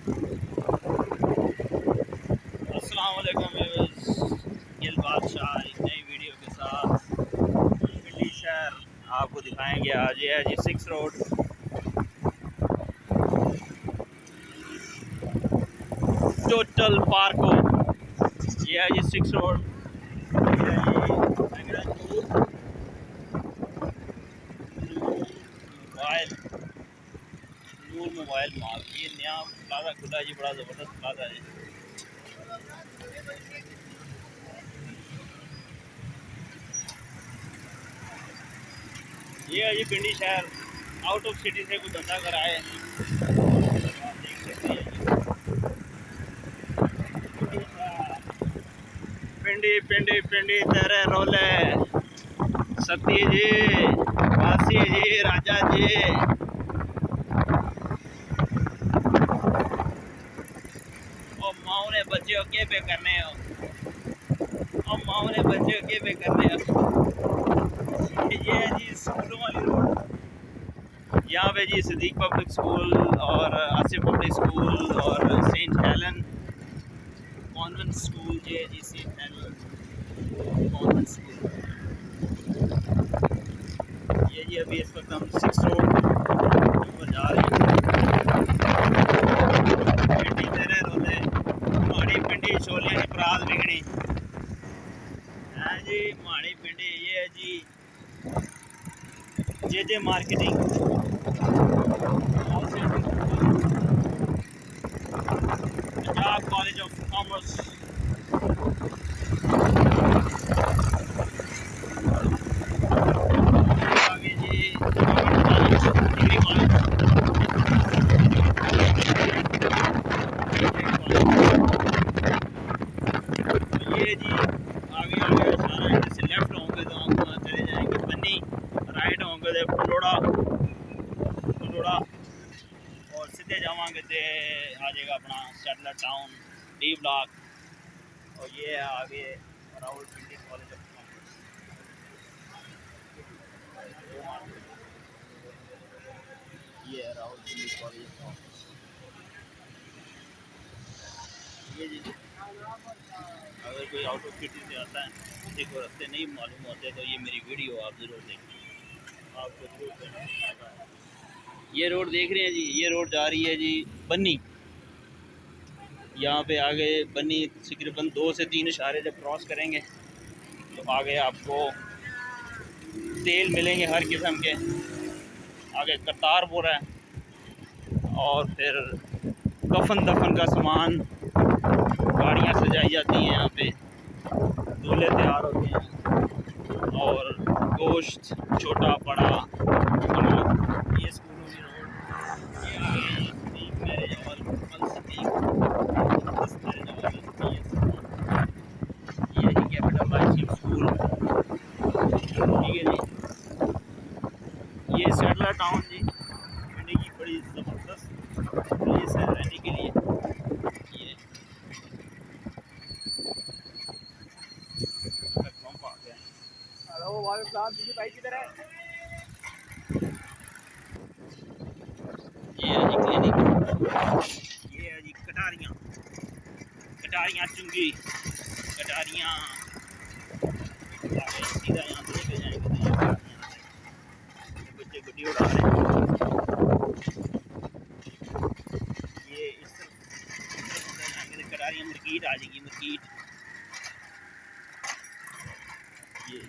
अस्सलाम वालेकुम व्यूअर्स, गिल बादशाह एक नई वीडियो के साथ पिंडी शहर आपको दिखाएंगे। आज ये है जी 6 रोड, टोटल पार्को। ये है जी 6 रोड, ये है जी मोबाइल नूर मोबाइल मार्ट। ये नया प्लाजा खुला है जी, बड़ा ज़बरदस्त प्लाजा है। ये है जी पिंडी शहर, आउट ऑफ सिटी से कोई बंदा अगर आए तो आप देख सकते हैं जी। पिंडी पिंडी पिंडी तेरे रोले सती जी, वासी जी, राजा जी। और माओ ने बच्चे के पे करने हो, और माओ ने बच्चे के पे करने हो। ये है जी स्कूलों वाली रोड। यहाँ पे जी सिद्दीक पब्लिक स्कूल और आसिफ पब्लिक स्कूल और सेंट हेलन कॉन्वेंट स्कूल। ये जी सेंट हेलन कॉन्वेंट स्कूल। ये जी अभी इस वक्त हम 6 रोड पर जा रहे हैं। पिंडी तेरे रोले माड़ी पिंडी छोले की परात बिकनी है जी। माड़ी पिंडी ये है जी जे marketing, Punjab college of commerce. आगे जी डिग्री कॉलेज। ये जी आगे आगे सारा जैसे लेफ्ट होंगे तो हम चले जाएंगे बन्नी, राइट होंगे तो फलोड़ा और सीधे जावांगे तो आ जाएगा अपना सेटलर टाउन डी ब्लॉक। और ये है आगे रावलपिंडी कॉलेज ऑफ कॉमर्स। ये है रावलपिंडी कॉलेज ऑफ कॉमर्स। ये जी अगर कोई आउट ऑफ सिटी से आता है, किसी को रास्ते नहीं मालूम होते तो ये मेरी वीडियो आप ज़रूर देखें, आपको जरूर देखना है। ये रोड देख रहे हैं जी, ये रोड जा रही है जी बन्नी। यहाँ पे आगे बन्नी तकरीबन 2 से 3 इशारे जब क्रॉस करेंगे तो आगे आपको तेल मिलेंगे हर किस्म के। आगे करतारपुर है और फिर कफन दफन का सामान, गाड़ियाँ सजाई जाती हैं यहाँ पे, दूल्हे तैयार होते हैं और गोश्त छोटा बड़ा। ये स्कूलों की रोड, ये आगे सदीक मैरिज हॉल, अल सदीक मैरिज हॉल। ये जी कैपिटल हाई स्कूल, ठीक है जी। ये सेटलर टाउन जी पिंडी की बड़ी ज़बरदस्त प्लेस है रहने के लिए। ये पंप आ गया। हेलो भाई किधर है? ये है जी क्लिनिक, ये है जी कटारियाँ, कटारियाँ चुंगी, कटारियाँ सीधा यहाँ से लेके जाएंगे तो ये बच्चे गुड्डी उड़ा रहे हैं। ये इस तरफ जाएंगे तो कटारियाँ मरकीट आ जाएगी, मरकीट। ये